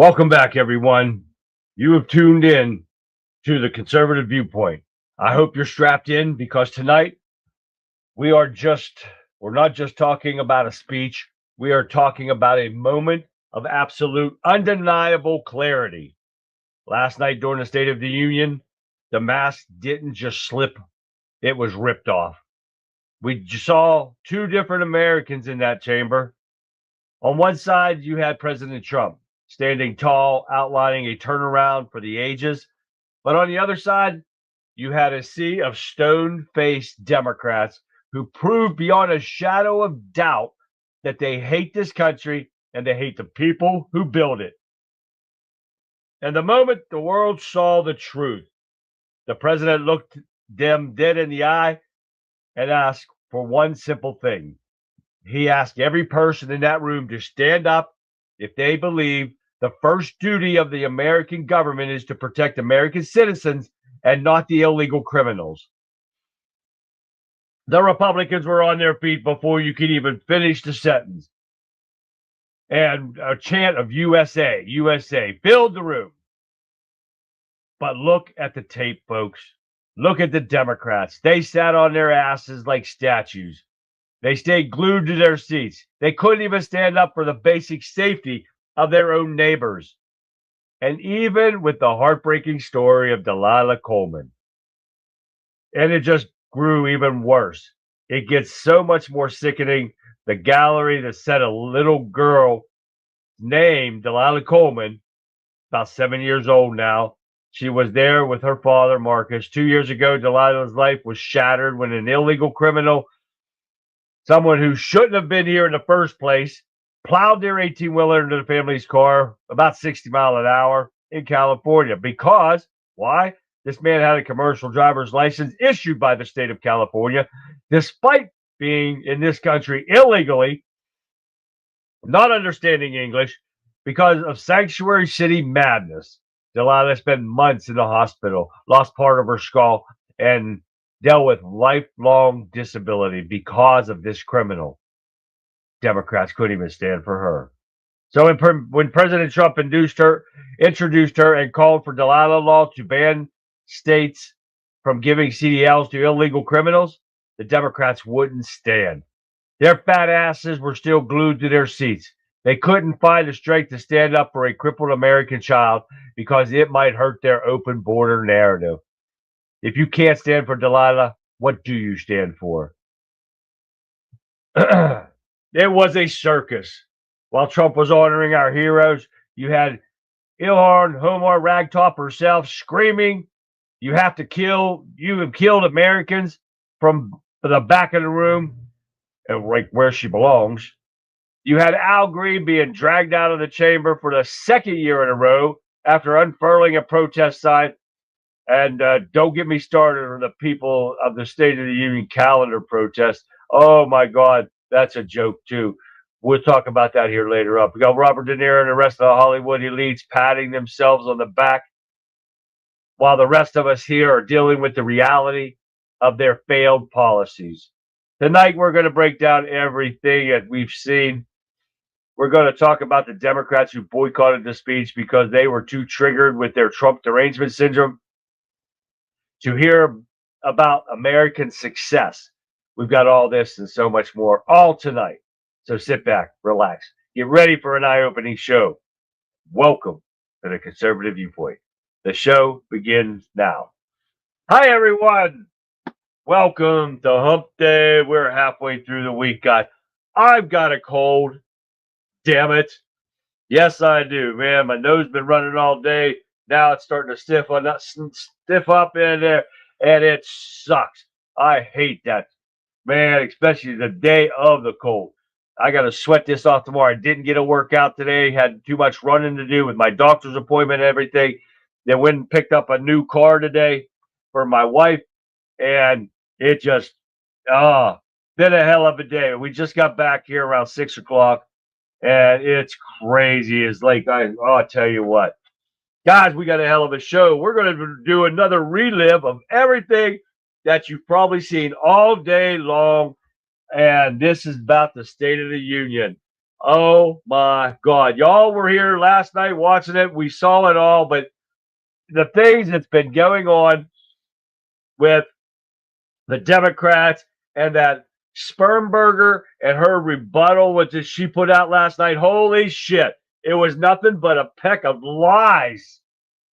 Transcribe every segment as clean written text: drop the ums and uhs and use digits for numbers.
Welcome back, everyone. You have tuned in to the Conservative Viewpoint. I hope you're strapped in because tonight we are just, we're not just talking about a speech, we are talking about a moment of absolute, undeniable clarity. Last night during the State of the Union, the mask didn't just slip, it was ripped off. We saw two different Americans in that chamber. On one side, you had President Trump standing tall, outlining a turnaround for the ages. But on the other side, you had a sea of stone faced Democrats who proved beyond a shadow of doubt that they hate this country and they hate the people who build it. And the moment the world saw the truth, the president looked them dead in the eye and asked for one simple thing. He asked every person in that room to stand up if they believe the first duty of the American government is to protect American citizens and not the illegal criminals. The Republicans were on their feet before you could even finish the sentence. And a chant of USA, USA filled the room. But look at the tape, folks. Look at the Democrats. They sat on their asses like statues. They stayed glued to their seats. They couldn't even stand up for the basic safety of their own neighbors. And even with the heartbreaking story of Delilah Coleman, and it just grew even worse. It gets so much more sickening. The gallery that said a little girl named Delilah Coleman, about 7 years old now. She was there with her father, Marcus. 2 years ago, Delilah's life was shattered when an illegal criminal, someone who shouldn't have been here in the first place, plowed their 18-wheeler into the family's car about 60 miles an hour in California. Because, why? This man had a commercial driver's license issued by the state of California, despite being in this country illegally, not understanding English, because of sanctuary city madness. Delilah spent months in the hospital, lost part of her skull, and dealt with lifelong disability because of this criminal. Democrats couldn't even stand for her. So when President Trump introduced her and called for Delilah law to ban states from giving CDLs to illegal criminals, the Democrats wouldn't stand. Their fat asses were still glued to their seats. They couldn't find the strength to stand up for a crippled American child because it might hurt their open border narrative. If you can't stand for Delilah, what do you stand for? It was a circus. While Trump was honoring our heroes, you had Ilhan Omar Ragtop herself screaming, you have killed Americans from the back of the room, and right where she belongs. You had Al Green being dragged out of the chamber for the second year in a row after unfurling a protest sign. And don't get me started on the people of the State of the Union calendar protest. Oh, my God, that's a joke, too. We'll talk about that here later up. We got Robert De Niro and the rest of the Hollywood elites patting themselves on the back while the rest of us here are dealing with the reality of their failed policies. Tonight, we're going to break down everything that we've seen. We're going to talk about the Democrats who boycotted the speech because they were too triggered with their Trump derangement syndrome to hear about American success. We've got all this and so much more all tonight. So sit back, relax, get ready for an eye-opening show. Welcome to the Conservative Viewpoint. The show begins now. Hi, everyone. Welcome to Hump Day. We're halfway through the week, guys. I've got a cold. Damn it. Yes, I do, man. My nose has been running all day. Now it's starting to stiff up in there, and it sucks. I hate that, man, especially the day of the cold. I got to sweat this off tomorrow. I didn't get a workout today. Had too much running to do with my doctor's appointment and everything. They went and picked up a new car today for my wife, and it just, been a hell of a day. We just got back here around 6 o'clock, and it's crazy. It's like, I'll tell you what. Guys, we got a hell of a show. We're going to do another relive of everything that you've probably seen all day long. And this is about the State of the Union. Oh my God. Y'all were here last night watching it. We saw it all, but the things that's been going on with the Democrats and that Spermberger and her rebuttal, which she put out last night. Holy shit. It was nothing but a peck of lies.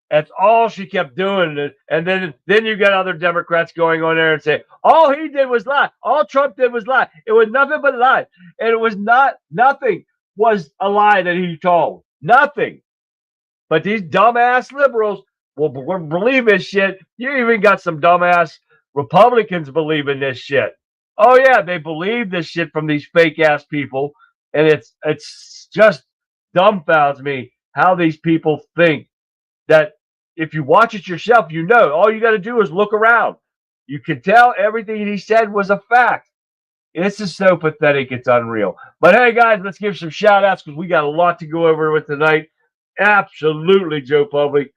That's all she kept doing. And then you got other Democrats going on there and say, all he did was lie. All Trump did was lie. It was nothing but lies. And it was nothing was a lie that he told. Nothing. But these dumbass liberals will believe this shit. You even got some dumbass Republicans believing this shit. Oh yeah, they believe this shit from these fake ass people, and it's just dumbfounds me how these people think that if you watch it yourself, you know all you got to do is look around. You can tell everything he said was a fact. This is so pathetic, it's unreal. But hey, guys, let's give some shout outs because we got a lot to go over with tonight. Absolutely, Joe Public.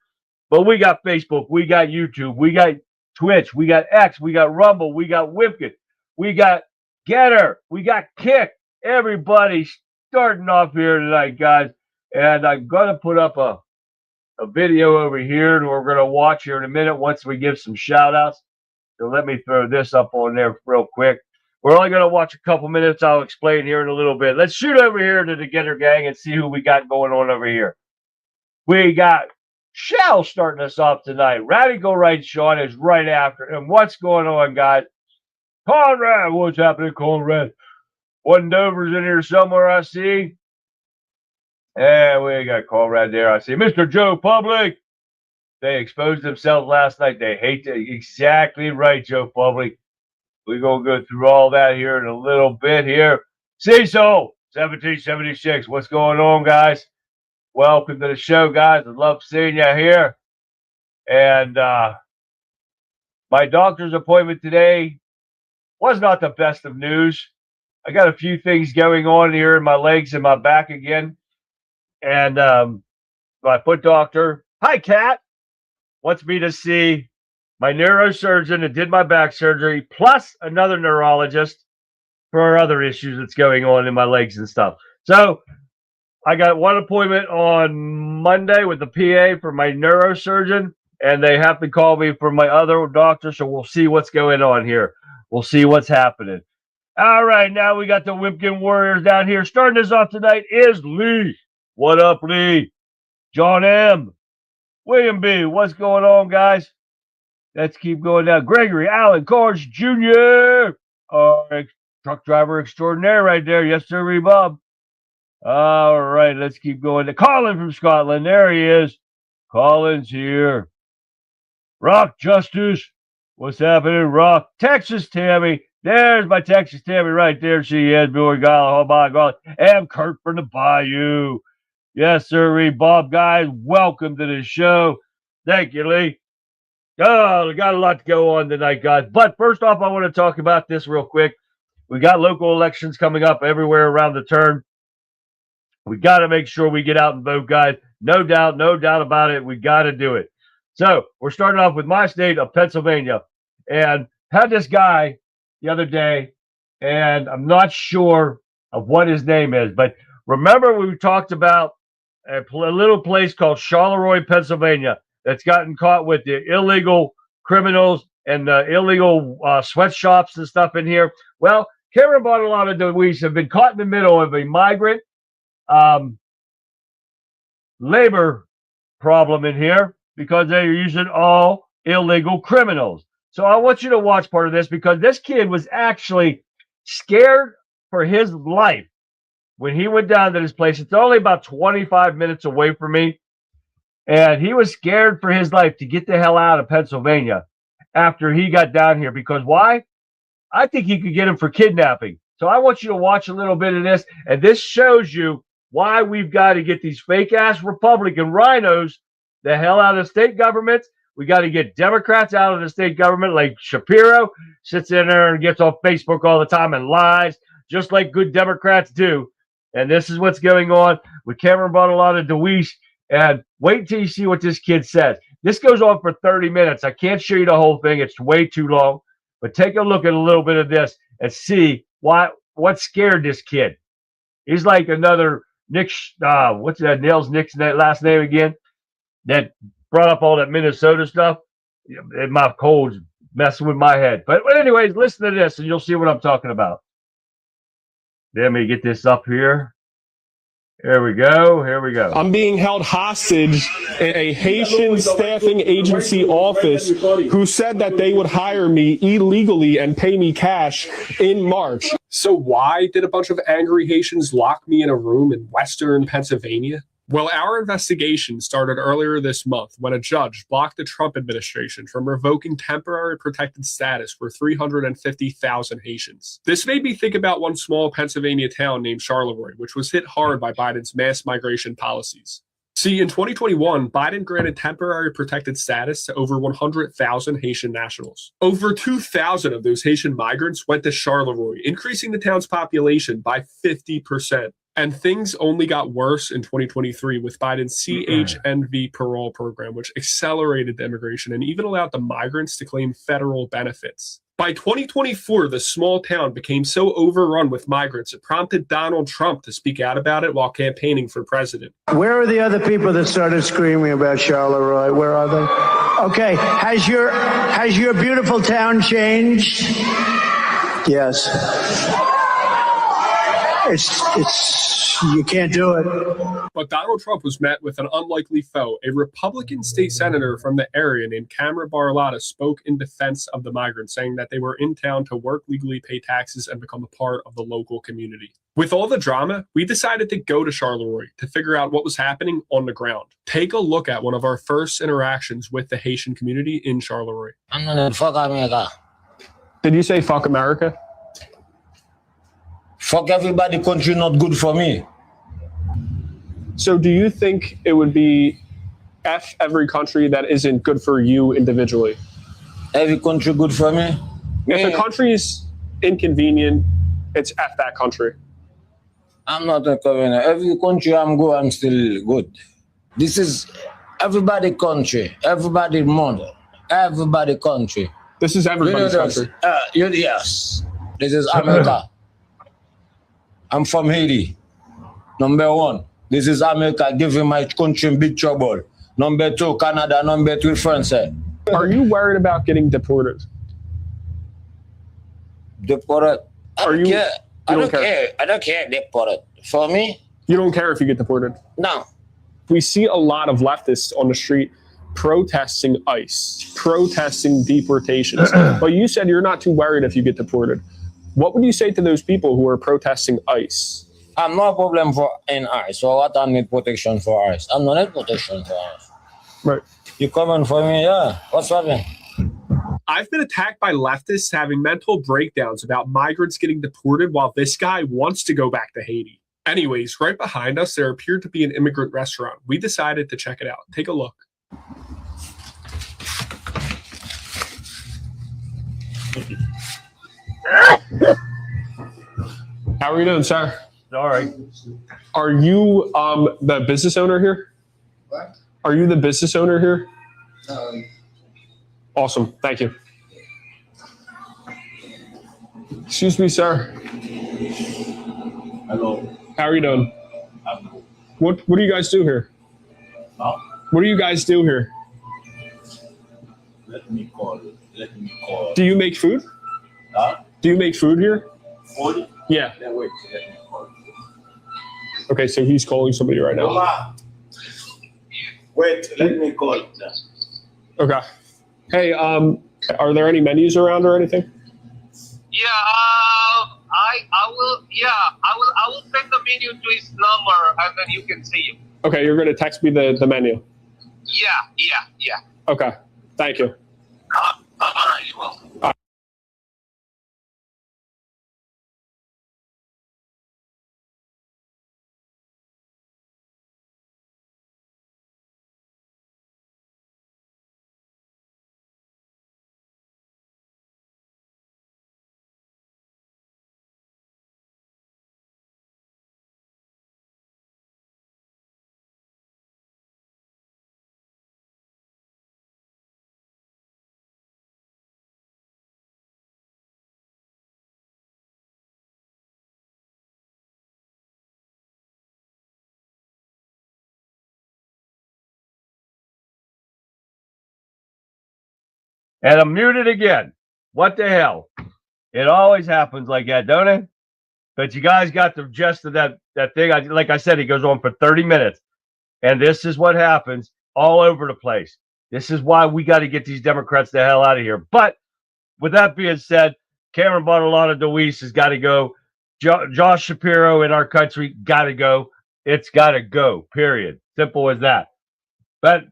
But we got Facebook, we got YouTube, we got Twitch, we got X, we got Rumble, we got Wipkit, we got Getter, we got Kick. Everybody starting off here tonight, guys. And I'm going to put up a video over here and we're going to watch here in a minute once we give some shout outs. So let me throw this up on there real quick. We're only going to watch a couple minutes. I'll explain here in a little bit. Let's shoot over here to the Getter Gang and see who we got going on over here. We got Shell starting us off tonight. Radical Right Sean is right after him. What's going on, guys? Conrad, what's happening, Conrad? One Dover's in here somewhere, I see. And we got Conrad there. I see Mr. Joe Public. They exposed themselves last night. They hate to. Exactly right, Joe Public. We're going to go through all that here in a little bit here. Cecil, 1776. What's going on, guys? Welcome to the show, guys. I love seeing you here. And my doctor's appointment today was not the best of news. I got a few things going on here in my legs and my back again. And my foot doctor, hi, Kat, wants me to see my neurosurgeon that did my back surgery, plus another neurologist for other issues that's going on in my legs and stuff. So I got one appointment on Monday with the PA for my neurosurgeon, and they have to call me for my other doctor, so we'll see what's going on here. We'll see what's happening. All right, now we got the Wipkin Warriors down here. Starting us off tonight is Lee. What up, Lee? John M. William B. What's going on, guys? Let's keep going down. Gregory Allen Corge Jr. Truck driver extraordinaire right there. Yes, sir, Bob. All right, let's keep going. To Colin from Scotland. There he is. Colin's here. Rock Justice. What's happening, Rock? Texas Tammy. There's my Texas Tammy right there. She is. Oh, my God. And Kurt from the Bayou. Yes, sir, Bob, guys. Welcome to the show. Thank you, Lee. Oh, we got a lot to go on tonight, guys. But first off, I want to talk about this real quick. We got local elections coming up everywhere around the turn. We got to make sure we get out and vote, guys. No doubt about it. We got to do it. So we're starting off with my state of Pennsylvania. And had this guy the other day, and I'm not sure of what his name is, but remember we talked about a little place called Charleroi, Pennsylvania, that's gotten caught with the illegal criminals and the illegal sweatshops and stuff in here. Well, Karen bought a lot of DeWeese have been caught in the middle of a migrant labor problem in here because they're using all illegal criminals. So I want you to watch part of this because this kid was actually scared for his life when he went down to this place. It's only about 25 minutes away from me. And he was scared for his life to get the hell out of Pennsylvania after he got down here. Because why? I think he could get him for kidnapping. So I want you to watch a little bit of this. And this shows you why we've got to get these fake-ass Republican rhinos the hell out of state governments. We got to get Democrats out of the state government like Shapiro sits in there and gets on Facebook all the time and lies, just like good Democrats do. And this is what's going on. We Cameron bought a lot of DeWeese. And wait until you see what this kid says. This goes on for 30 minutes. I can't show you the whole thing. It's way too long. But take a look at a little bit of this and see what scared this kid. He's like another Nick. What's that? Nils Nick's last name again? That brought up all that Minnesota stuff. My cold's messing with my head. But anyways, listen to this, and you'll see what I'm talking about. Let me get this up here. Here we go. Here we go. I'm being held hostage in a Haitian staffing agency office who said that they would hire me illegally and pay me cash in March. So why did a bunch of angry Haitians lock me in a room in Western Pennsylvania? Well, our investigation started earlier this month when a judge blocked the Trump administration from revoking temporary protected status for 350,000 Haitians. This made me think about one small Pennsylvania town named Charleroi, which was hit hard by Biden's mass migration policies. See, in 2021, Biden granted temporary protected status to over 100,000 Haitian nationals. Over 2,000 of those Haitian migrants went to Charleroi, increasing the town's population by 50%. And things only got worse in 2023 with Biden's CHNV parole program, which accelerated the immigration and even allowed the migrants to claim federal benefits. By 2024, the small town became so overrun with migrants, it prompted Donald Trump to speak out about it while campaigning for president. Where are the other people that started screaming about Charleroi? Where are they? Okay, has your beautiful town changed? Yes. It's you can't do it. But Donald Trump was met with an unlikely foe. A Republican state senator from the area named Cameron Barlotta spoke in defense of the migrants, saying that they were in town to work legally, pay taxes, and become a part of the local community. With all the drama, we decided to go to Charleroi to figure out what was happening on the ground. Take a look at one of our first interactions with the Haitian community in Charleroi. Fuck America. Did you say fuck America? Fuck everybody, country not good for me. So do you think it would be F every country that isn't good for you individually? Every country good for me? If a country is inconvenient, it's F that country. I'm not a governor. Every country I'm go, I'm still good. This is everybody country, everybody mother, everybody country. This is everybody's country. Yes, this is America. I'm from Haiti. Number one, this is America giving my country big trouble. Number two, Canada. Number three, France. Are you worried about getting deported? Deported? I don't care. I don't care. I don't care deported. For me? You don't care if you get deported? No. We see a lot of leftists on the street protesting ICE, protesting deportations. But you said you're not too worried if you get deported. What would you say to those people who are protesting ICE? I'm no problem for in ICE. So what I need protection for ICE? I'm not need protection for ICE. Right. You coming for me? Yeah. What's happening? I've been attacked by leftists having mental breakdowns about migrants getting deported while this guy wants to go back to Haiti. Anyways, right behind us, there appeared to be an immigrant restaurant. We decided to check it out. Take a look. How are you doing, sir? All right. Are you the business owner here? What? Are you the business owner here? Awesome. Thank you. Excuse me, sir. Hello. How are you doing? I'm good. What do you guys do here? Huh? What do you guys do here? Let me call. Do you make food? Huh? Do you make food here? Phone? Yeah. Yeah, wait. Let me call. Okay, so he's calling somebody right now. Mama. Wait, let me call. Okay. Hey, are there any menus around or anything? Yeah, I will send the menu to his number and then you can see it. Okay, you're gonna text me the menu. Yeah. Okay, thank you. Well. And I'm muted again. What the hell? It always happens like that, don't it? But you guys got the gist of that thing. Like I said, he goes on for 30 minutes. And this is what happens all over the place. This is why we got to get these Democrats the hell out of here. But with that being said, Cameron Bartolana DeWeese has got to go. Josh Shapiro in our country got to go. It's got to go, period. Simple as that. But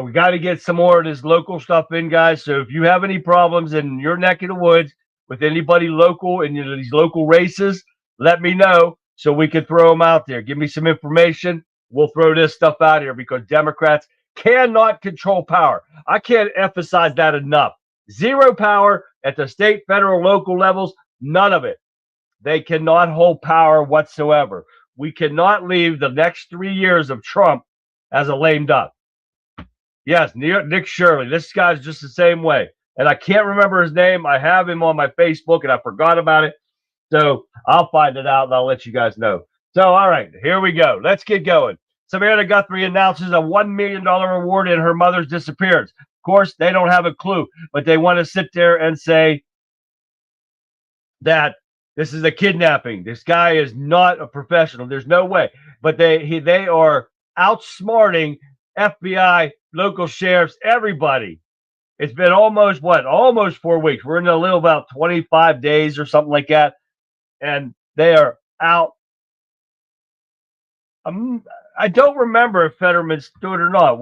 we got to get some more of this local stuff in, guys. So if you have any problems in your neck of the woods with anybody local in these local races, let me know so we can throw them out there. Give me some information. We'll throw this stuff out here because Democrats cannot control power. I can't emphasize that enough. Zero power at the state, federal, local levels, none of it. They cannot hold power whatsoever. We cannot leave the next 3 years of Trump as a lame duck. Yes, Nick Shirley. This guy's just the same way. And I can't remember his name. I have him on my Facebook and I forgot about it. So I'll find it out and I'll let you guys know. So, all right, here we go. Let's get going. Samantha Guthrie announces a $1 million reward in her mother's disappearance. Of course, they don't have a clue, but they want to sit there and say that this is a kidnapping. This guy is not a professional. There's no way. But they are outsmarting FBI, local sheriffs, everybody. It's been almost 4 weeks. We're in a little about 25 days or something like that. And they are out. I don't remember if Fetterman stood or not.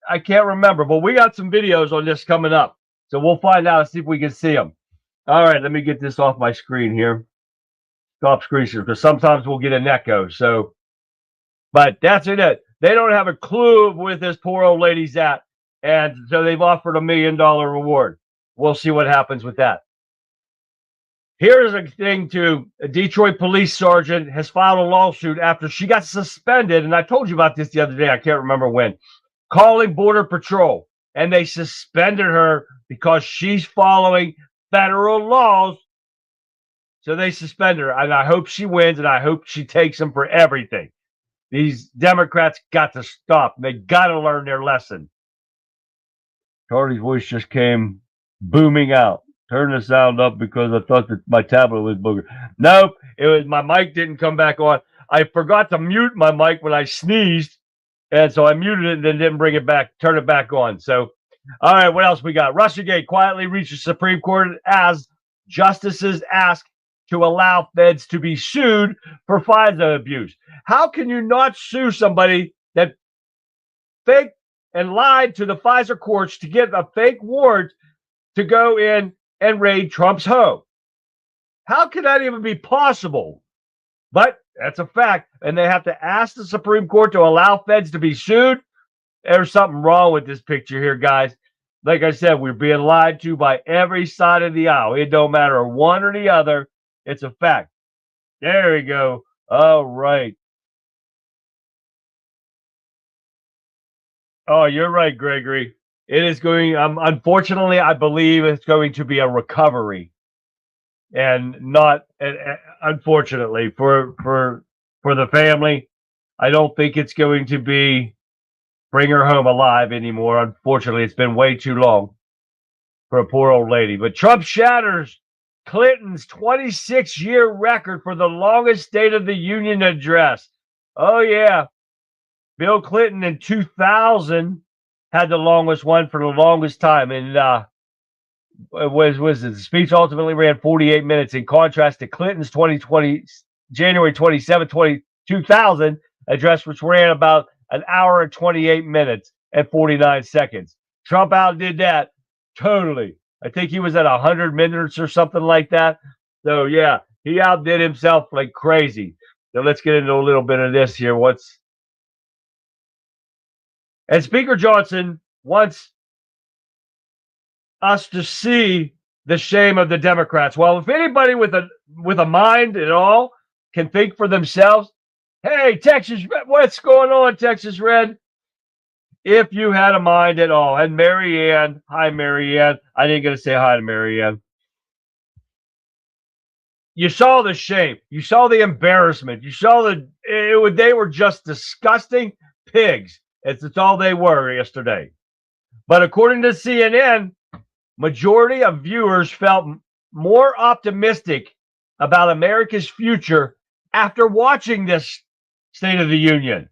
I can't remember, but we got some videos on this coming up. So we'll find out and see if we can see them. All right, let me get this off my screen here. Stop screen share, because sometimes we'll get an echo. So, but that's it. They don't have a clue of where this poor old lady's at. And so they've offered $1 million reward. We'll see what happens with that. Here's a thing to a Detroit police sergeant has filed a lawsuit after she got suspended. And I told you about this the other day. I can't remember when. Calling Border Patrol. And they suspended her because she's following federal laws. So they suspended her. And I hope she wins. And I hope she takes them for everything. These Democrats got to stop. They got to learn their lesson. Charlie's voice just came booming out. Turn the sound up because I thought that my tablet was booger. Nope, it was my mic didn't come back on. I forgot to mute my mic when I sneezed, and so I muted it and then didn't bring it back, turn it back on. So, all right, what else we got? Russiagate quietly reaches Supreme Court as justices ask to allow feds to be sued for FISA abuse. How can you not sue somebody that faked and lied to the FISA courts to get a fake warrant to go in and raid Trump's home? How can that even be possible? But that's a fact. And they have to ask the Supreme Court to allow feds to be sued. There's something wrong with this picture here, guys. Like I said, we're being lied to by every side of the aisle. It don't matter one or the other. It's a fact. There we go. All right. Oh, you're right, Gregory. It is going, unfortunately, I believe it's going to be a recovery, and not, unfortunately, for the family. I don't think it's going to be bring her home alive anymore. Unfortunately, it's been way too long for a poor old lady. But Trump shatters Clinton's 26-year record for the longest State of the Union address. Oh, yeah. Bill Clinton in 2000 had the longest one for the longest time. And the speech ultimately ran 48 minutes in contrast to Clinton's January 27, 2000 address, which ran about an hour and 28 minutes and 49 seconds. Trump outdid that totally. I think he was at 100 minutes or something like that. So, yeah, he outdid himself like crazy. So let's get into a little bit of this here. And Speaker Johnson wants us to see the shame of the Democrats. Well, if anybody with a mind at all can think for themselves, hey, Texas, what's going on, Texas Red? If you had a mind at all. And Marianne, hi, Marianne. I didn't get to say hi to Marianne. You saw the shame. You saw the embarrassment. You saw they were just disgusting pigs. It's all they were yesterday. But according to CNN, majority of viewers felt more optimistic about America's future after watching this State of the Union.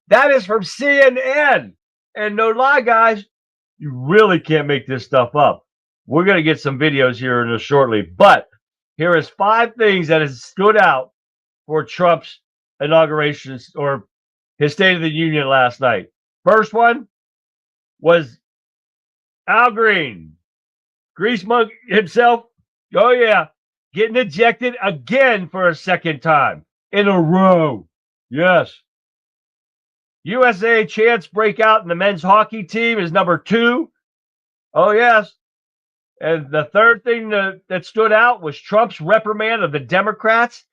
That is from CNN. And no lie, guys, you really can't make this stuff up. We're going to get some videos here shortly. But here is 5 things that has stood out for Trump's inauguration or his State of the Union last night. First one was Al Green, Grease Monk himself. Oh, yeah. Getting ejected again for a second time in a row. Yes. USA chance breakout in the men's hockey team is number 2. Oh, yes. And the third thing that stood out was Trump's reprimand of the Democrats.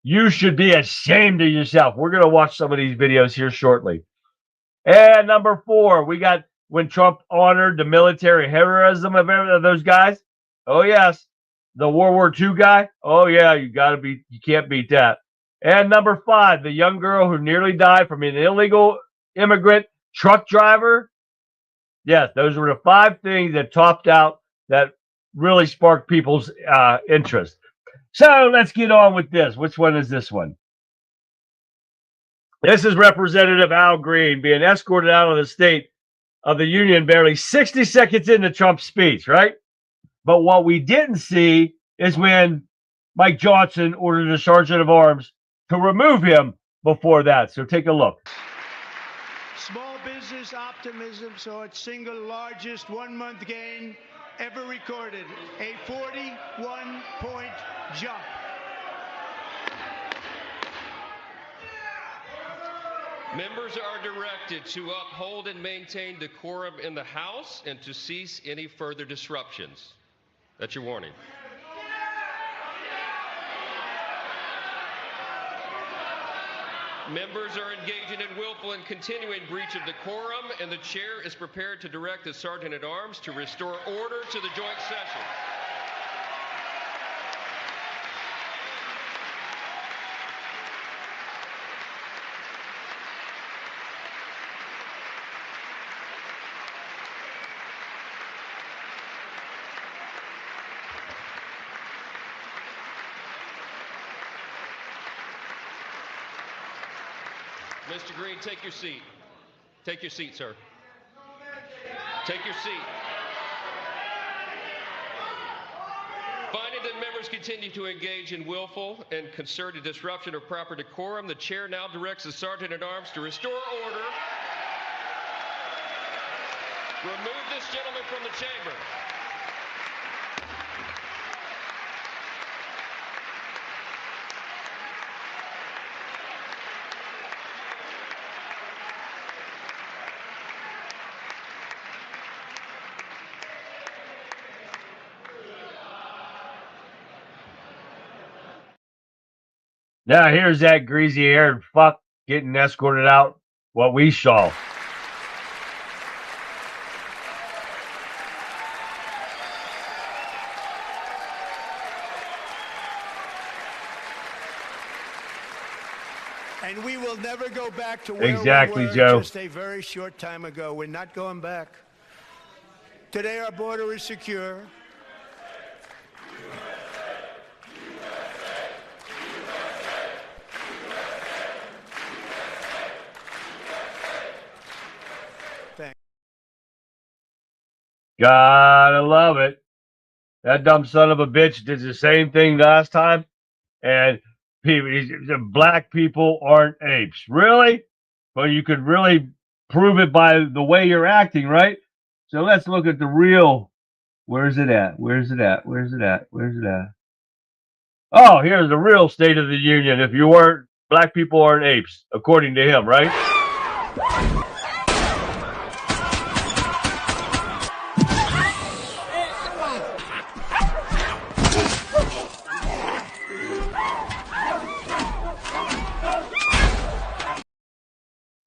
You should be ashamed of yourself. We're going to watch some of these videos here shortly. And number 4, we got when Trump honored the military heroism of those guys. Oh, yes. The World War II guy. Oh, yeah, you can't beat that. And number 5, the young girl who nearly died from an illegal immigrant truck driver. Yes, those were the 5 things that topped out that really sparked people's interest. So let's get on with this. Which one is this one? This is Representative Al Green being escorted out of the State of the Union barely 60 seconds into Trump's speech, right? But what we didn't see is when Mike Johnson ordered the Sergeant of Arms to remove him before that. So take a look. Small business optimism saw its single largest one-month gain ever recorded, a 41-point jump. Members are directed to uphold and maintain decorum in the House and to cease any further disruptions. That's your warning. Members are engaging in willful and continuing breach of decorum, and the chair is prepared to direct the Sergeant at Arms to restore order to the joint session. Mr. Green, take your seat. Take your seat, sir. Take your seat. Finding that members continue to engage in willful and concerted disruption of proper decorum, the chair now directs the Sergeant at Arms to restore order. Remove this gentleman from the chamber. Now here's that greasy-haired fuck getting escorted out. What we saw. And we will never go back to where Exactly, we were Joe. just a very short time ago. We're not going back. Today our border is secure. Gotta love it. That dumb son of a bitch did the same thing last time. And black people aren't apes. Really? Well, you could really prove it by the way you're acting, right? So let's look at the real. Where's it at? Where's it at? Where's it at? Where's it at? Oh, here's the real State of the Union. If you weren't, black people aren't apes, according to him, right?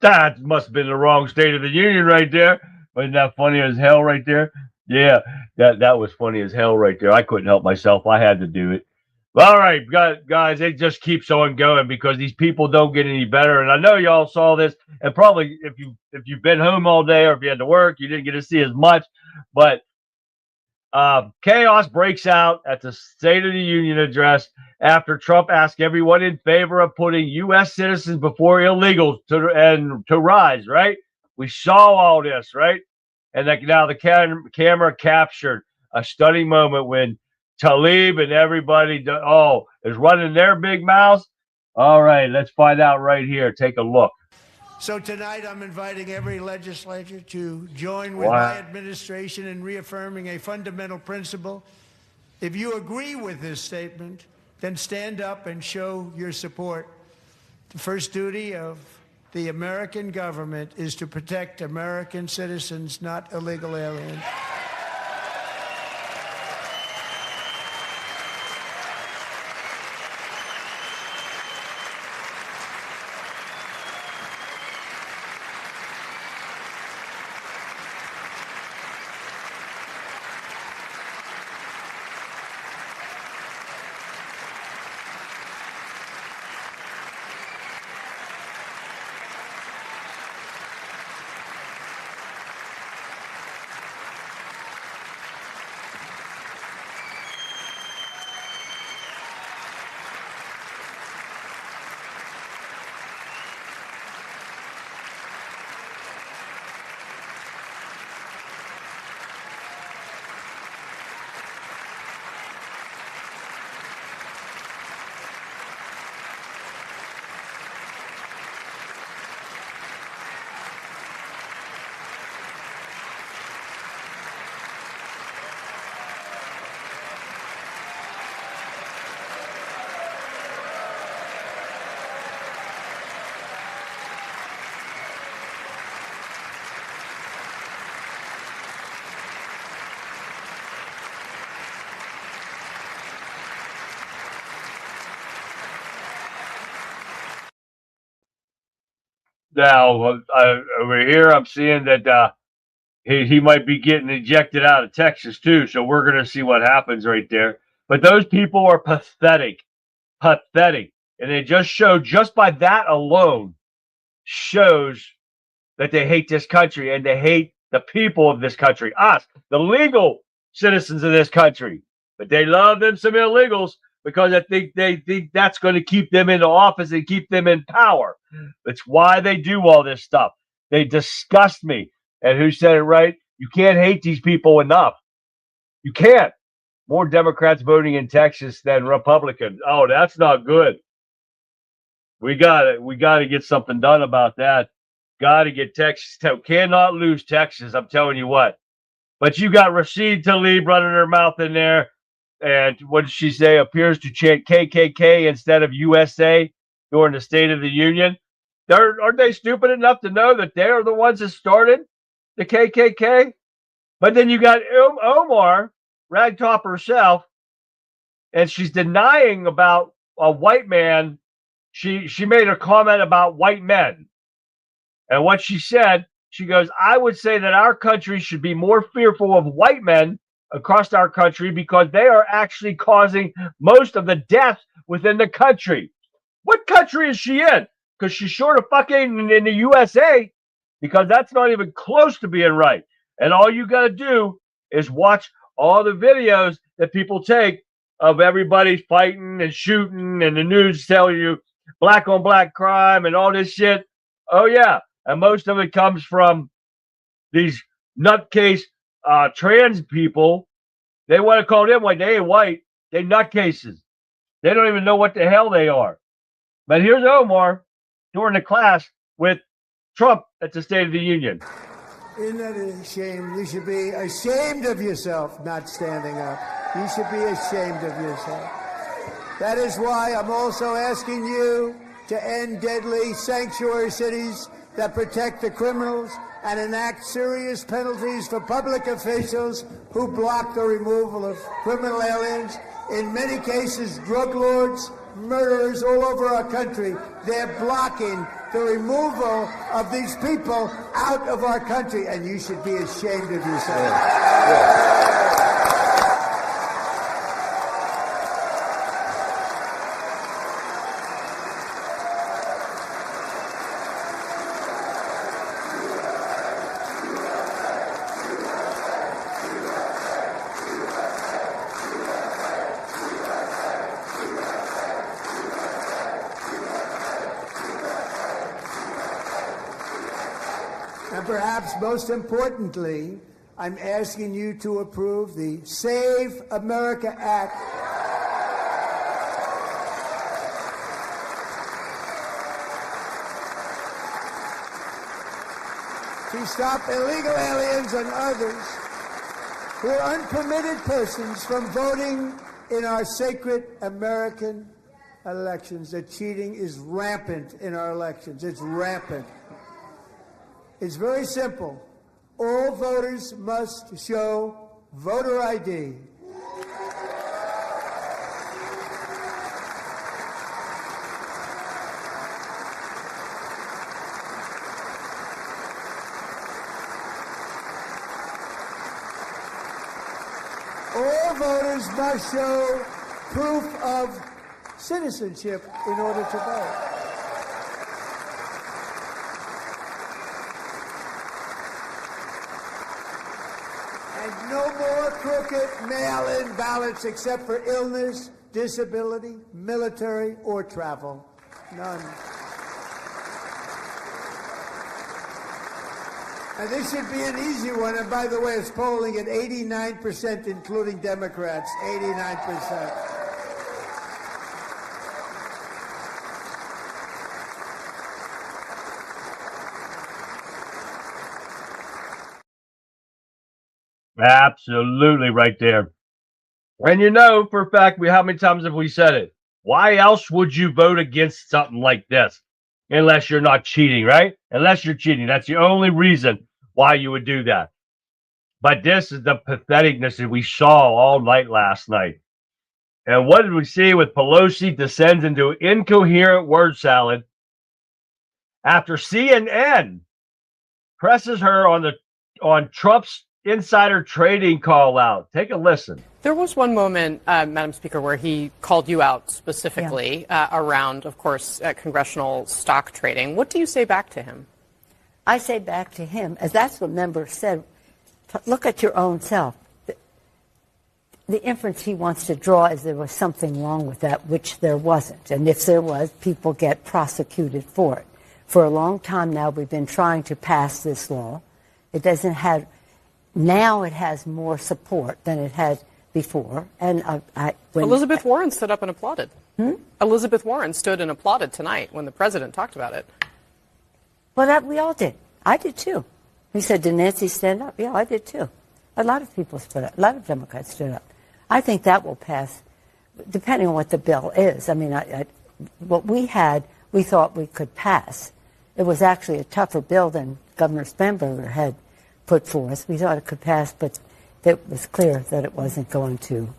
That must have been the wrong State of the Union right there. Wasn't that funny as hell right there? Yeah, that was funny as hell right there. I couldn't help myself. I had to do it. All right, guys, it just keeps on going because these people don't get any better. And I know y'all saw this, and probably if you've been home all day or if you had to work, you didn't get to see as much. But Chaos breaks out at the State of the Union address after Trump asked everyone in favor of putting U.S. citizens before illegals to rise, right? We saw all this, right? And now the camera captured a stunning moment when Talib and everybody is running their big mouths. All right, let's find out right here. Take a look. So tonight I'm inviting every legislator to join with my administration in reaffirming a fundamental principle. If you agree with this statement, then stand up and show your support. The first duty of the American government is to protect American citizens, not illegal aliens. Now, over here, I'm seeing that he might be getting ejected out of Texas, too. So we're going to see what happens right there. But those people are pathetic. Pathetic. And it just showed, just by that alone, shows that they hate this country and they hate the people of this country, us, the legal citizens of this country. But they love them some illegals because they think that's going to keep them in office and keep them in power. That's why they do all this stuff. They disgust me. And who said it right? You can't hate these people enough. You can't. More Democrats voting in Texas than Republicans. Oh, that's not good. We got to get something done about that. Got to get Texas. Cannot lose Texas. I'm telling you what. But you got Rashid Tlaib running her mouth in there. And what did she say? Appears to chant KKK instead of USA during the State of the Union. Aren't they stupid enough to know that they're the ones that started the KKK? But then you got Omar, ragtop herself, and she's denying about a white man. She made a comment about white men. And what she said, she goes, I would say that our country should be more fearful of white men across our country because they are actually causing most of the deaths within the country. What country is she in? Because she's short of fucking in the USA, because that's not even close to being right. And all you got to do is watch all the videos that people take of everybody fighting and shooting, and the news tell you black on black crime and all this shit. Oh, yeah. And most of it comes from these nutcase trans people. They want to call them white. They ain't white. They nutcases. They don't even know what the hell they are. But here's Omar during the class with Trump at the State of the Union. Isn't that a shame? You should be ashamed of yourself not standing up. You should be ashamed of yourself. That is why I'm also asking you to end deadly sanctuary cities that protect the criminals and enact serious penalties for public officials who block the removal of criminal aliens. In many cases, drug lords, murderers all over our country, they're blocking the removal of these people out of our country, and you should be ashamed of yourself. perhaps most importantly, I'm asking you to approve the Save America Act. To stop illegal aliens and others who are unpermitted persons from voting in our sacred American elections. The cheating is rampant in our elections. It's rampant. It's very simple. All voters must show voter ID. All voters must show proof of citizenship in order to vote. And no more crooked mail-in ballots except for illness, disability, military, or travel. None. And this should be an easy one. And by the way, it's polling at 89%, including Democrats. 89%. Absolutely right there. And you know for a fact, how many times have we said it? Why else would you vote against something like this? Unless you're not cheating, right? Unless you're cheating. That's the only reason why you would do that. But this is the patheticness that we saw all night last night. And what did we see with Pelosi descends into incoherent word salad after CNN presses her on Trump's insider trading call out? Take a listen. There was one moment, Madam Speaker, where he called you out specifically around, of course, congressional stock trading. What do you say back to him? I say back to him, as that's what members said, look at your own self. The inference he wants to draw is there was something wrong with that, which there wasn't. And if there was, people get prosecuted for it. For a long time now, we've been trying to pass this law. It doesn't have, now it has more support than it had before. And Elizabeth Warren stood up and applauded. Elizabeth Warren stood and applauded tonight when the president talked about it. Well, we all did. I did too. He said, did Nancy stand up? Yeah, I did too. A lot of people stood up. A lot of Democrats stood up. I think that will pass, depending on what the bill is. I mean, what we had, we thought we could pass. It was actually a tougher bill than Governor Spanberger had put forth. We thought it could pass, but it was clear that it wasn't going to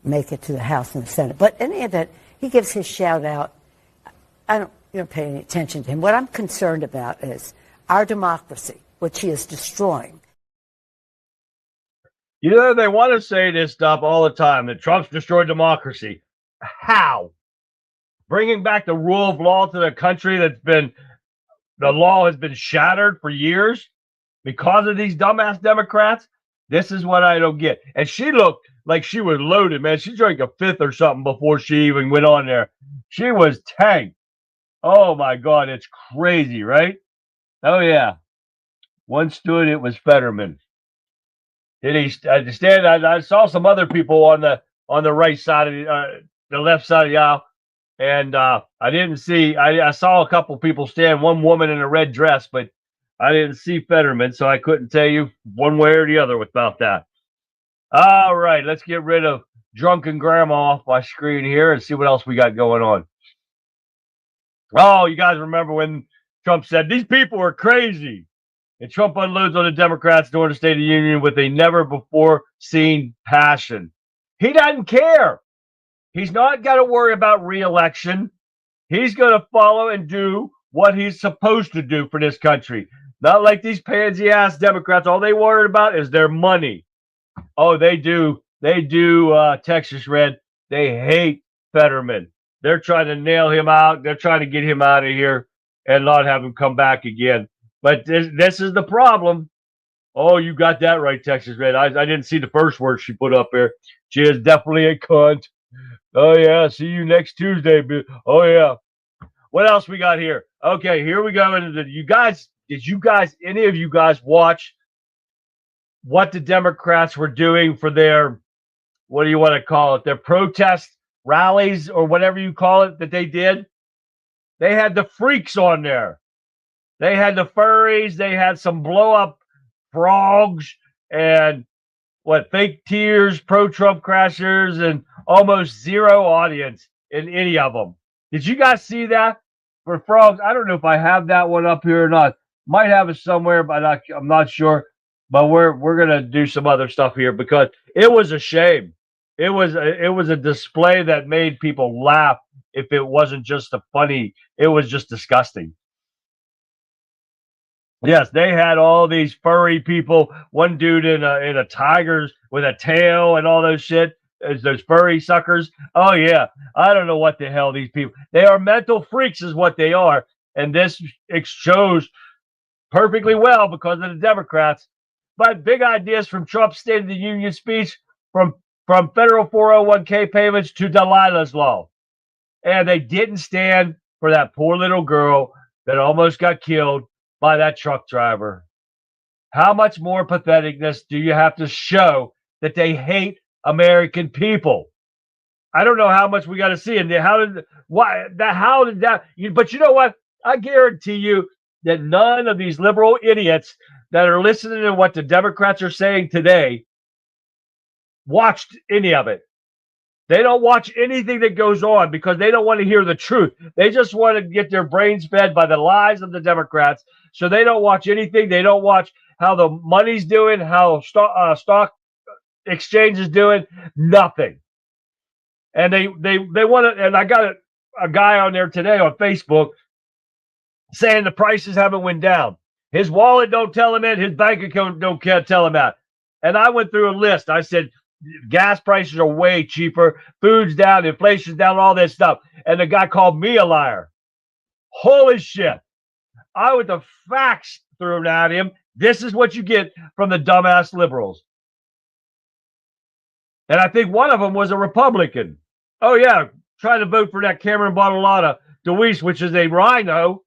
make it to the House and the Senate. But in any event, he gives his shout out. I don't pay any attention to him. What I'm concerned about is our democracy, which he is destroying. You know, they want to say this stuff all the time, that Trump's destroyed democracy. How? Bringing back the rule of law to the country the law has been shattered for years because of these dumbass Democrats? This is what I don't get. And she looked like she was loaded, man. She drank a fifth or something before she even went on there. She was tanked. Oh, my God. It's crazy, right? Oh, yeah. One stood, it was Fetterman. Did he stand? I saw some other people on the right side of the left side of the aisle, and I didn't see. I saw a couple people stand. One woman in a red dress, but I didn't see Fetterman, so I couldn't tell you one way or the other about that. All right, let's get rid of drunken grandma off my screen here and see what else we got going on. Oh, you guys remember when Trump said these people are crazy? And Trump unloads on the Democrats during the State of the Union with a never-before-seen passion. He doesn't care. He's not got to worry about re-election. He's going to follow and do what he's supposed to do for this country. Not like these pansy-ass Democrats. All they worry about is their money. Oh, they do. They do, Texas Red. They hate Fetterman. They're trying to nail him out. They're trying to get him out of here and not have him come back again. But this is the problem. Oh, you got that right, Texas Red. I didn't see the first word she put up there. She is definitely a cunt. Oh, yeah. See you next Tuesday. Oh, yeah. What else we got here? Okay, here we go. You guys, Did you guys, any of you guys, watch what the Democrats were doing for their, what do you want to call it, their protest rallies or whatever you call it that they did? They had the freaks on there. They had the furries. They had some blow up frogs and fake tears, pro-Trump crashers, and almost zero audience in any of them. Did you guys see that for frogs? I don't know if I have that one up here or not. Might have it somewhere, but I'm not sure. But we're gonna do some other stuff here because it was a shame. It was a display that made people laugh. If it wasn't just it was just disgusting. Yes, they had all these furry people. One dude in a tiger's with a tail and all those shit. Those furry suckers. Oh yeah, I don't know what the hell these people. They are mental freaks, is what they are. And this shows perfectly well because of the Democrats. But big ideas from Trump's State of the Union speech, from federal 401k payments to Delilah's law, and they didn't stand for that poor little girl that almost got killed by that truck driver. How much more patheticness do you have to show that they hate American people? I don't know how much we got to see. And how did that? But you know what? I guarantee you that none of these liberal idiots that are listening to what the Democrats are saying today watched any of it. They don't watch anything that goes on because they don't want to hear the truth. They just want to get their brains fed by the lies of the Democrats. So they don't watch anything. They don't watch how the money's doing, how stock exchange is doing, nothing. And they want to. And I got a guy on there today on Facebook saying the prices haven't went down. His wallet don't tell him it. His bank account don't tell him that. And I went through a list. I said, gas prices are way cheaper. Food's down. Inflation's down. All this stuff. And the guy called me a liar. Holy shit. I with the facts thrown at him. This is what you get from the dumbass liberals. And I think one of them was a Republican. Oh, yeah. Trying to vote for that Cameron Bottolata DeWeese, which is a rhino.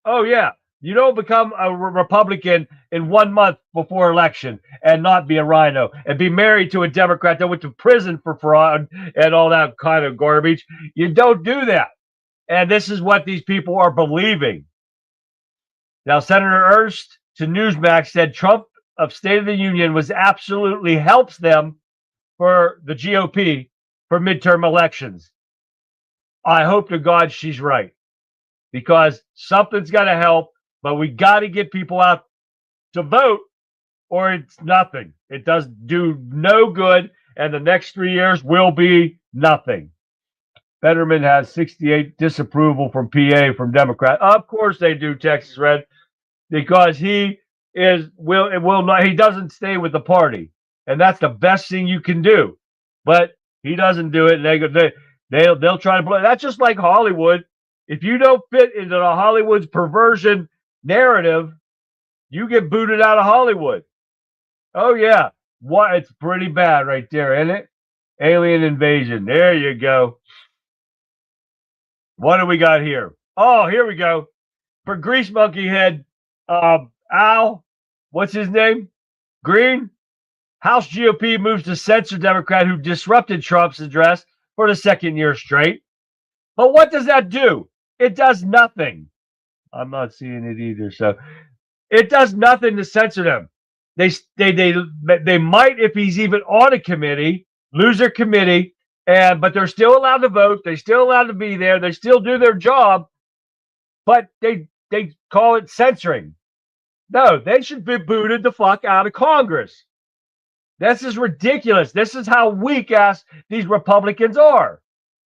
Oh, yeah. You don't become a Republican in 1 month before election and not be a rhino and be married to a Democrat that went to prison for fraud and all that kind of garbage. You don't do that. And this is what these people are believing. Now, Senator Ernst to Newsmax said Trump of State of the Union was absolutely helps them for the GOP for midterm elections. I hope to God she's right because something's got to help. But we got to get people out to vote or it's nothing. It does do no good. And the next 3 years will be nothing. Fetterman has 68 disapproval from PA from Democrat. Of course they do, Texas Red, because he doesn't stay with the party. And that's the best thing you can do. But he doesn't do it. And they'll try to play. That's just like Hollywood. If you don't fit into the Hollywood's perversion narrative, you get booted out of Hollywood. Oh yeah, what? It's pretty bad right there, isn't it? Alien invasion. There you go. What do we got here? Oh, here we go. For Grease Monkey Head, Al, what's his name? Green. House GOP moves to censor Democrat who disrupted Trump's address for the second year straight. But what does that do? It does nothing. I'm not seeing it either. So it does nothing to censor them. They might, if he's even on a committee, lose their committee, but they're still allowed to vote. They're still allowed to be there. They still do their job, but they call it censoring. No, they should be booted the fuck out of Congress. This is ridiculous. This is how weak ass these Republicans are.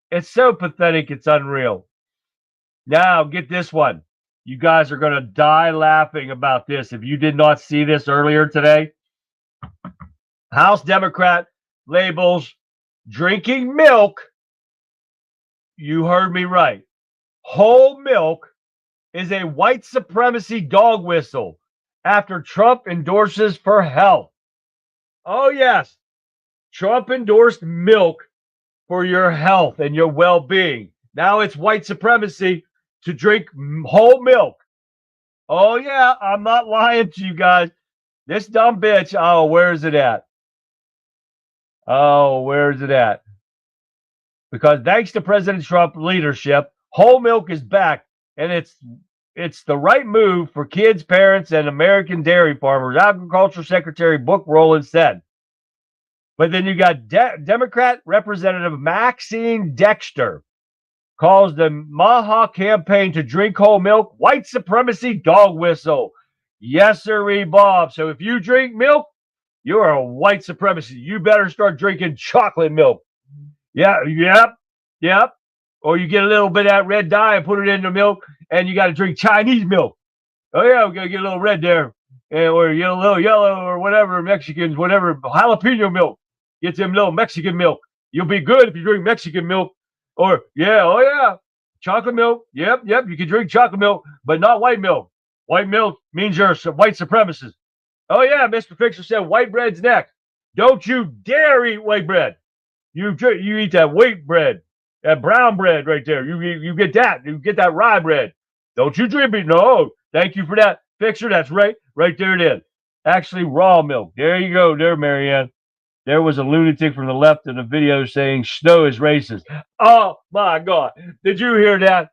It's so pathetic. It's unreal. Now get this one. You guys are going to die laughing about this. If you did not see this earlier today, House Democrat labels drinking milk. You heard me right. Whole milk is a white supremacy dog whistle after Trump endorses for health. Oh, yes. Trump endorsed milk for your health and your well-being. Now it's white supremacy to drink whole milk. Oh, yeah, I'm not lying to you guys. This dumb bitch, oh, where's it at? Oh, where's it at? Because thanks to President Trump's leadership, whole milk is back, and it's the right move for kids, parents, and American dairy farmers, Agriculture Secretary Brooke Rowland said. But then you got Democrat Representative Maxine Dexter calls the Maha campaign to drink whole milk white supremacy dog whistle. Yes, sir, Bob. So if you drink milk, you're a white supremacist. You better start drinking chocolate milk. Yeah, yep. Or you get a little bit of that red dye and put it in the milk, and you got to drink Chinese milk. Oh, yeah, we're going to get a little red there. Or you get a little yellow or whatever, Mexicans, whatever, jalapeno milk. Get them little Mexican milk. You'll be good if you drink Mexican milk. Or, chocolate milk. Yep, you can drink chocolate milk, but not white milk. White milk means you're a white supremacist. Oh, yeah, Mr. Fixer said white bread's next. Don't you dare eat white bread. You eat that white bread, that brown bread right there. You get that. You get that rye bread. Don't you drink it. No, thank you for that, Fixer. That's right there it is. Actually, raw milk. There you go, there, Marianne. There was a lunatic from the left in the video saying snow is racist. Oh, my God. Did you hear that?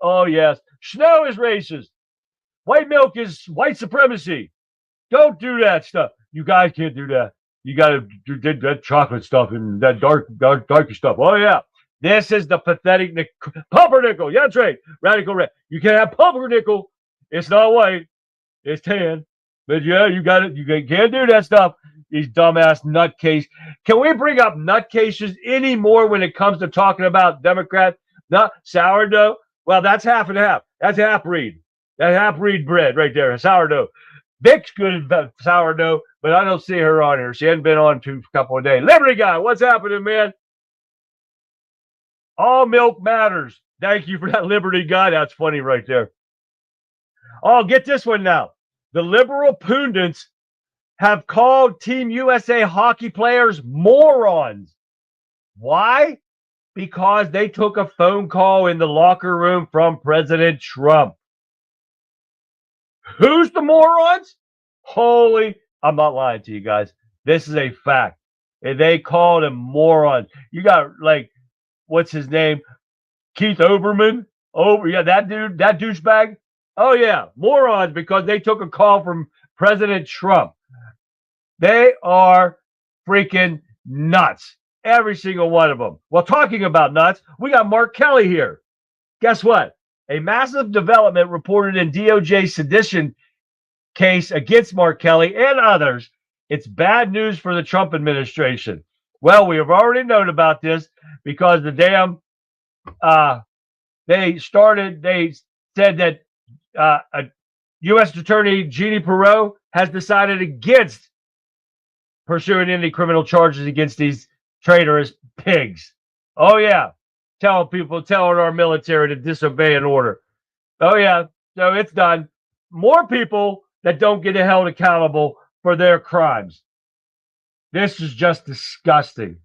Oh, yes. Snow is racist. White milk is white supremacy. Don't do that stuff. You guys can't do that. You got to do that chocolate stuff and that darky stuff. Oh, yeah. This is the pathetic pumpernickel. Yeah, that's right. Radical red. You can't have pumpernickel. It's not white. It's tan. But, yeah, you got it. You can't do that stuff. These dumbass nutcases. Can we bring up nutcases anymore when it comes to talking about Democrats? Not sourdough. Well, that's half and half. That's half-breed. That half-breed bread right there, sourdough. Vic's good at sourdough, but I don't see her on here. She hasn't been on for a couple of days. Liberty Guy, what's happening, man? All milk matters. Thank you for that, Liberty Guy. That's funny right there. Oh, get this one now. The liberal pundits have called Team USA hockey players morons. Why? Because they took a phone call in the locker room from President Trump. Who's the morons? I'm not lying to you guys. This is a fact. And they called him morons. You got, what's his name? Keith Olbermann? That dude, that douchebag. Oh, yeah, morons because they took a call from President Trump. They are freaking nuts. Every single one of them. Well, talking about nuts, we got Mark Kelly here. Guess what? A massive development reported in DOJ sedition case against Mark Kelly and others. It's bad news for the Trump administration. Well, we have already known about this because the damn they said that U.S. Attorney Jeannie Perot has decided against pursuing any criminal charges against these traitorous pigs. Oh, yeah. Telling our military to disobey an order. Oh, yeah. So it's done. More people that don't get held accountable for their crimes. This is just disgusting.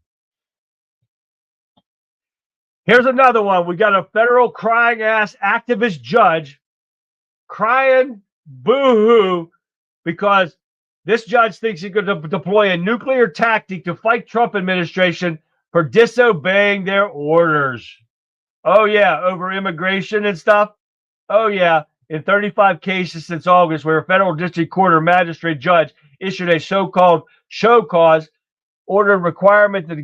Here's another one. We got a federal crying ass activist judge crying boo-hoo because this judge thinks he could deploy a nuclear tactic to fight Trump administration for disobeying their orders. Oh, yeah, over immigration and stuff. Oh, yeah, in 35 cases since August where a federal district court or magistrate judge issued a so-called show cause order requirement that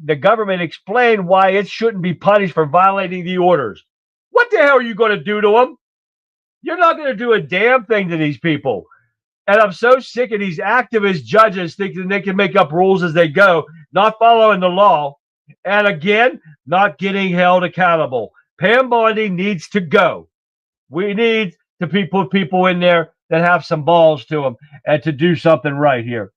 the government explain why it shouldn't be punished for violating the orders. What the hell are you going to do to them? You're not going to do a damn thing to these people. And I'm so sick of these activist judges thinking they can make up rules as they go, not following the law, and again, not getting held accountable. Pam Bondi needs to go. We need to put people in there that have some balls to them and to do something right here.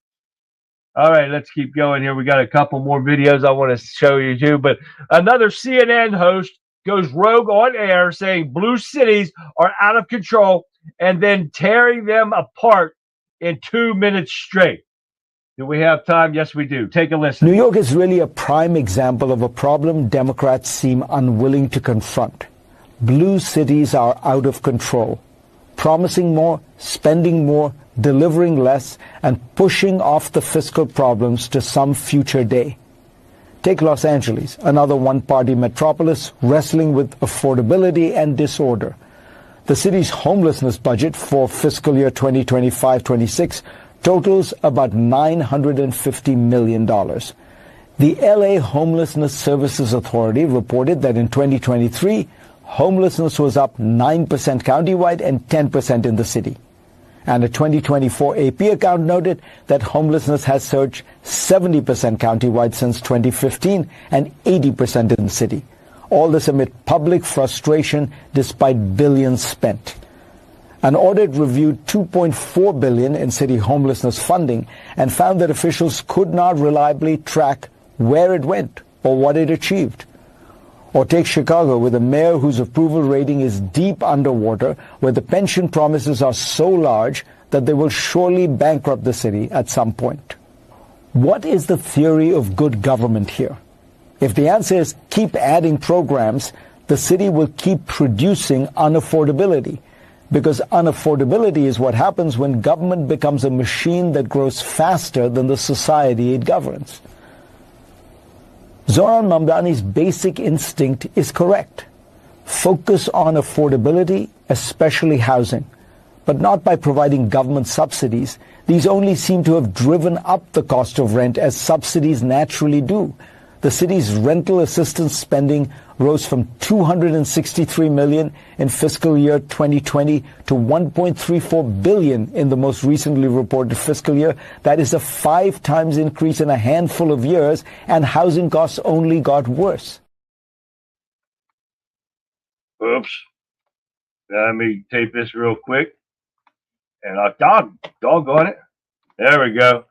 All right, let's keep going here. We got a couple more videos I want to show you too, but another CNN host goes rogue on air saying blue cities are out of control and then tearing them apart in 2 minutes straight. Do we have time? Yes, we do. Take a listen. New York is really a prime example of a problem Democrats seem unwilling to confront. Blue cities are out of control. promising more, spending more, delivering less, and pushing off the fiscal problems to some future day. Take Los Angeles, another one-party metropolis wrestling with affordability and disorder. The city's homelessness budget for fiscal year 2025-26 totals about $950 million. The LA Homelessness Services Authority reported that in 2023, homelessness was up 9% countywide and 10% in the city. And a 2024 AP account noted that homelessness has surged 70% countywide since 2015 and 80% in the city. All this amid public frustration despite billions spent. An audit reviewed $2.4 billion in city homelessness funding and found that officials could not reliably track where it went or what it achieved. Or take Chicago, with a mayor whose approval rating is deep underwater, where the pension promises are so large that they will surely bankrupt the city at some point. What is the theory of good government here? If the answer is keep adding programs, the city will keep producing unaffordability, because unaffordability is what happens when government becomes a machine that grows faster than the society it governs. Zohran Mamdani's basic instinct is correct. Focus on affordability, especially housing, but not by providing government subsidies. These only seem to have driven up the cost of rent, as subsidies naturally do. The city's rental assistance spending rose from $263 million in fiscal year 2020 to $1.34 billion in the most recently reported fiscal year. That is a 5 times increase in a handful of years, and housing costs only got worse. Oops. Let me tape this real quick. And doggone it. There we go.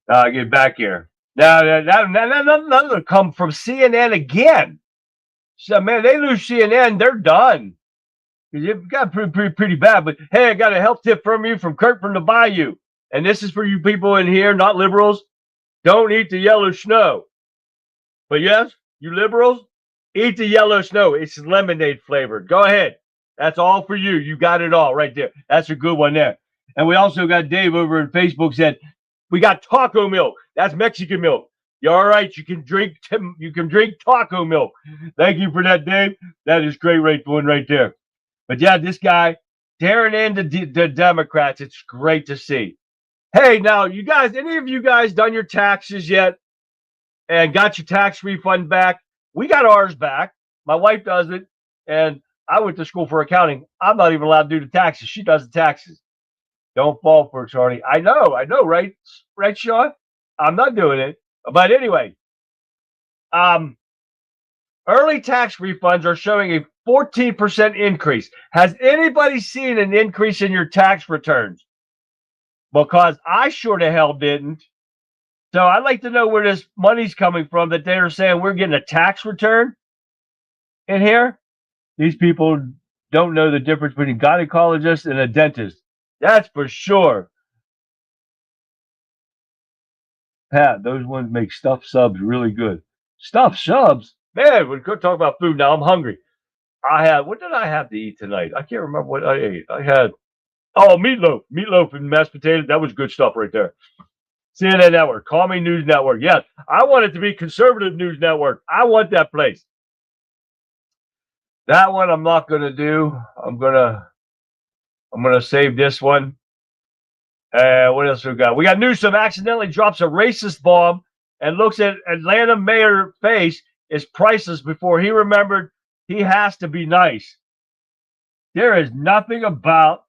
Now I get back here. Now, that'll come from CNN again. So, man, they lose CNN, they're done. You've got pretty bad. But, hey, I got a health tip from you from Kurt from the Bayou. And this is for you people in here, not liberals. Don't eat the yellow snow. But, yes, you liberals, eat the yellow snow. It's lemonade flavored. Go ahead. That's all for you. You got it all right there. That's a good one there. And we also got Dave over on Facebook said, we got taco milk. That's Mexican milk. You're all right. You can drink taco milk. Thank you for that, Dave. That is great one right there. But yeah, this guy tearing into the Democrats. It's great to see. Hey, now you guys, any of you guys done your taxes yet and got your tax refund back? We got ours back. My wife does it, and I went to school for accounting. I'm not even allowed to do the taxes. She does the taxes. Don't fall for it, Shorty. I know, right? Right, Sean? I'm not doing it. But anyway, early tax refunds are showing a 14% increase. Has anybody seen an increase in your tax returns? Because I sure the hell didn't. So I'd like to know where this money's coming from that they're saying we're getting a tax return in here. These people don't know the difference between a gynecologist and a dentist. That's for sure. Pat, those ones make stuffed subs really good. Stuffed subs? Man, we're going to talk about food now. I'm hungry. What did I have to eat tonight? I can't remember what I ate. I had, meatloaf. Meatloaf and mashed potatoes. That was good stuff right there. CNN Network, Call Me News Network. Yes, I want it to be Conservative News Network. I want that place. That one I'm not going to do. I'm gonna save this one. What else we got? We got Newsom accidentally drops a racist bomb and looks at Atlanta mayor face is priceless before he remembered he has to be nice. There is nothing about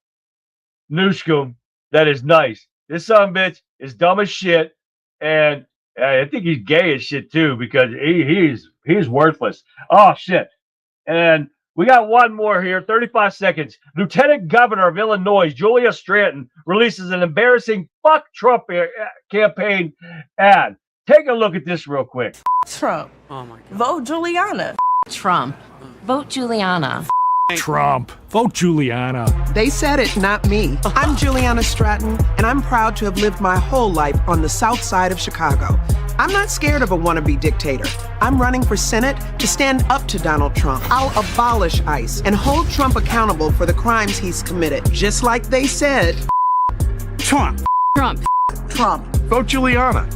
Newsom that is nice. This son of a bitch is dumb as shit, and I think he's gay as shit too, because he's worthless. Oh shit. And we got one more here, 35 seconds. Lieutenant Governor of Illinois, Julia Stratton, releases an embarrassing fuck Trump campaign ad. Take a look at this real quick. Trump. Oh my God. Vote Juliana. Trump. Vote Juliana. Trump. Vote Juliana. They said it, not me. I'm Juliana Stratton, and I'm proud to have lived my whole life on the south side of Chicago. I'm not scared of a wannabe dictator. I'm running for Senate to stand up to Donald Trump. I'll abolish ICE and hold Trump accountable for the crimes he's committed, just like they said. Trump. Trump. Trump. Vote Juliana.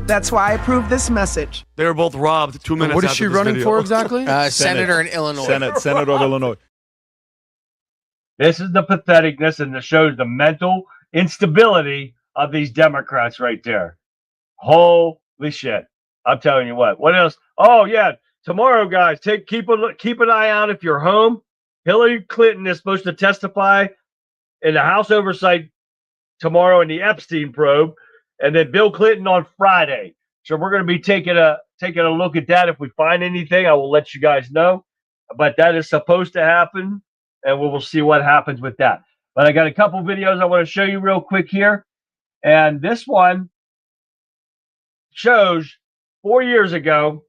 That's why I approve this message. They were both robbed 2 minutes What is after she this running video. for exactly? Senator in Illinois. Senator of Illinois. This is the patheticness, and it shows the mental instability of these Democrats right there. Holy shit! I'm telling you what. What else? Oh yeah, tomorrow, guys, keep an eye out if you're home. Hillary Clinton is supposed to testify in the House Oversight tomorrow in the Epstein probe, and then Bill Clinton on Friday. So we're going to be taking a look at that. If we find anything, I will let you guys know. But that is supposed to happen, and we will see what happens with that. But I got a couple videos I want to show you real quick here. And this one shows 4 years ago,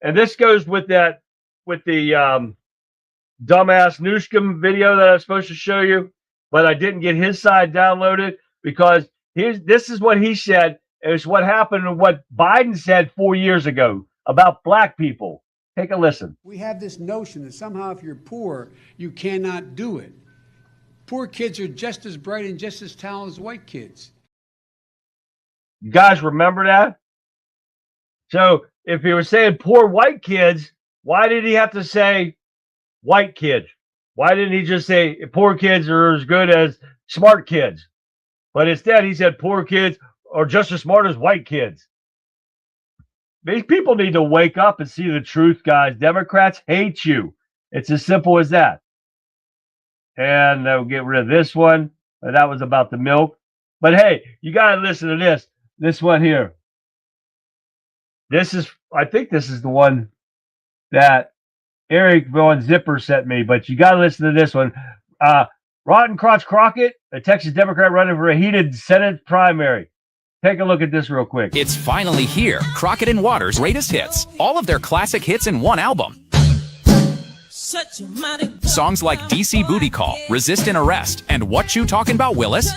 and this goes with the dumbass Newscomb video that I was supposed to show you, but I didn't get his side downloaded because this is what he said. It's what happened and what Biden said 4 years ago about black people. Take a listen. We have this notion that somehow if you're poor, you cannot do it. Poor kids are just as bright and just as talented as white kids. You guys remember that? So if he was saying poor white kids, why did he have to say white kids? Why didn't he just say poor kids are as good as smart kids? But instead he said poor kids are just as smart as white kids. These people need to wake up and see the truth, guys. Democrats hate you. It's as simple as that. And we'll get rid of this one. That was about the milk. But hey, you got to listen to this. This one here. I think this is the one that Eric Von Zipper sent me, but you got to listen to this one. Rotten Crotch Crockett, a Texas Democrat running for a heated Senate primary. Take a look at this real quick. It's finally here. Crockett and Waters' greatest hits. All of their classic hits in one album. Songs like DC Booty Call, Resist and Arrest, and What You Talking About, Willis?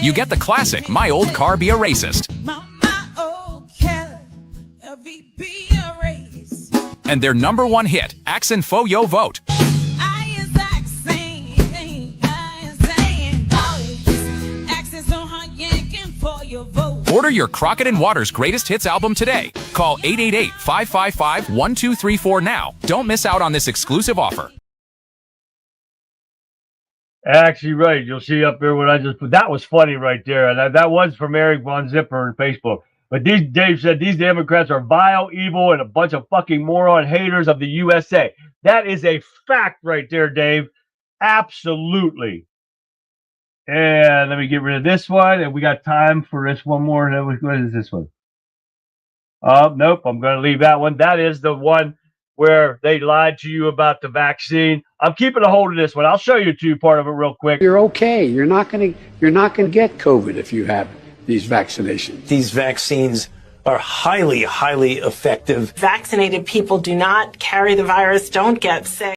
You get the classic My Old Car Be a Racist. And their number one hit, Axin' Fo Yo Vote. Order your Crockett and Waters Greatest Hits album today. Call 888-555-1234 now. Don't miss out on this exclusive offer. Actually, right. You'll see up there what I just put. That was funny right there. And that was from Eric Von Zipper on Facebook. But Dave said these Democrats are vile, evil, and a bunch of fucking moron haters of the USA. That is a fact right there, Dave. Absolutely. And let me get rid of this one. And we got time for this one more. What is this one? Nope. I'm going to leave that one. That is the one where they lied to you about the vaccine. I'm keeping a hold of this one. I'll show you part of it real quick. You're okay. You're not going to get COVID if you have these vaccinations. These vaccines are highly, highly effective. Vaccinated people do not carry the virus, don't get sick.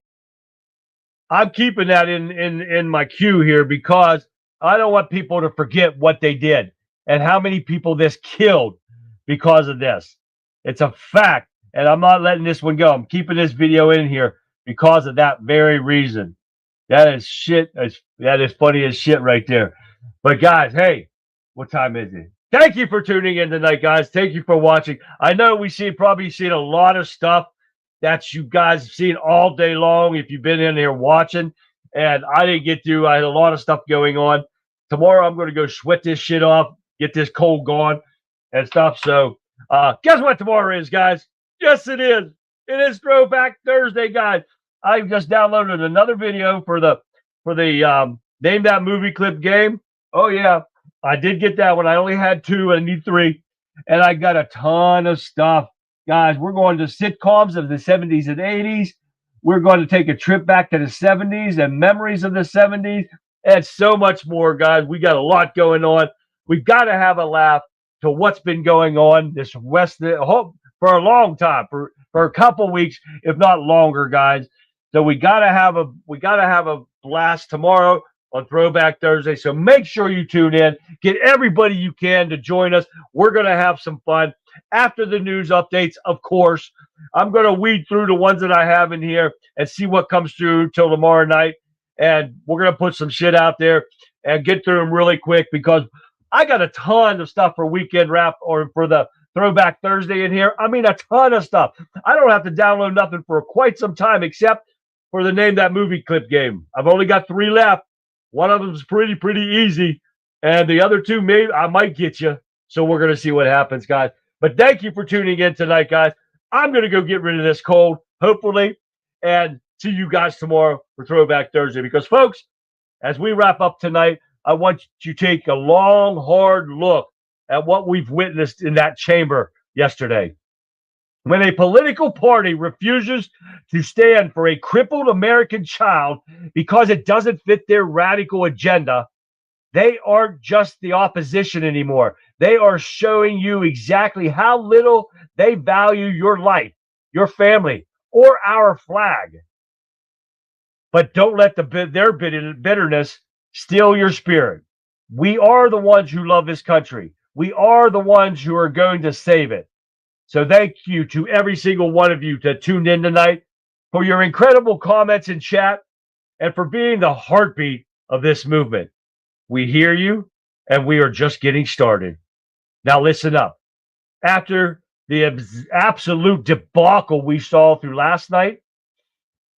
I'm keeping that in my queue here because I don't want people to forget what they did and how many people this killed because of this. It's a fact, and I'm not letting this one go. I'm keeping this video in here because of that very reason. That is shit. That is funny as shit right there. But guys, hey, what time is it? Thank you for tuning in tonight, guys. Thank you for watching. I know probably seen a lot of stuff that you guys have seen all day long if you've been in here watching, and I didn't get to. I had a lot of stuff going on. Tomorrow I'm going to go sweat this shit off, get this cold gone and stuff. So guess what tomorrow is, guys? Yes, it is. It is Throwback Thursday, guys. I just downloaded another video for the Name That Movie Clip game. Oh, yeah. I did get that one. I only had 2. I need 3. And I got a ton of stuff. Guys, we're going to sitcoms of the 70s and 80s. We're going to take a trip back to the 70s and memories of the 70s. And so much more, guys. We got a lot going on. We've got to have a laugh to what's been going on this for a long time, for a couple weeks, if not longer, guys. So we gotta have a blast tomorrow. on Throwback Thursday. So make sure you tune in. Get everybody you can to join us. We're going to have some fun. After the news updates, of course, I'm going to weed through the ones that I have in here and see what comes through till tomorrow night. And we're going to put some shit out there and get through them really quick because I got a ton of stuff for Weekend Wrap or for the Throwback Thursday in here. I mean, a ton of stuff. I don't have to download nothing for quite some time except for the Name That Movie clip game. I've only got 3 left. One of them is pretty easy. And the other 2, maybe I might get you. So we're going to see what happens, guys. But thank you for tuning in tonight, guys. I'm going to go get rid of this cold, hopefully, and see you guys tomorrow for Throwback Thursday. Because, folks, as we wrap up tonight, I want you to take a long, hard look at what we've witnessed in that chamber yesterday. When a political party refuses to stand for a crippled American child because it doesn't fit their radical agenda, they aren't just the opposition anymore. They are showing you exactly how little they value your life, your family, or our flag. But don't let their bitterness steal your spirit. We are the ones who love this country. We are the ones who are going to save it. So thank you to every single one of you that tuned in tonight, for your incredible comments in chat, and for being the heartbeat of this movement. We hear you, and we are just getting started. Now listen up. After the absolute debacle we saw through last night,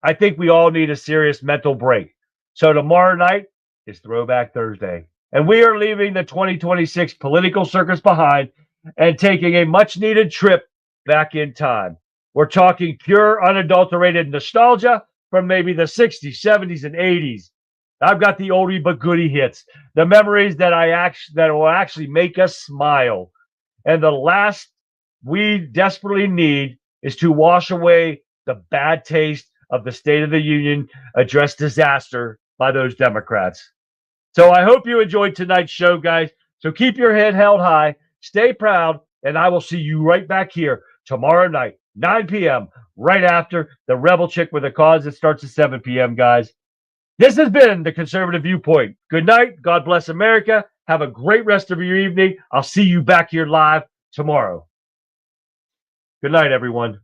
I think we all need a serious mental break. So tomorrow night is Throwback Thursday, and we are leaving the 2026 political circus behind and taking a much-needed trip back in time. We're talking pure, unadulterated nostalgia from maybe the 60s, 70s, and 80s. I've got the oldie but goodie hits, the memories that will actually make us smile. And the last we desperately need is to wash away the bad taste of the State of the Union address disaster by those Democrats. So I hope you enjoyed tonight's show, guys. So keep your head held high, stay proud, and I will see you right back here tomorrow night, 9 p.m., right after the Rebel Chick with a Cause that starts at 7 p.m., guys. This has been The Conservative Viewpoint. Good night. God bless America. Have a great rest of your evening. I'll see you back here live tomorrow. Good night, everyone.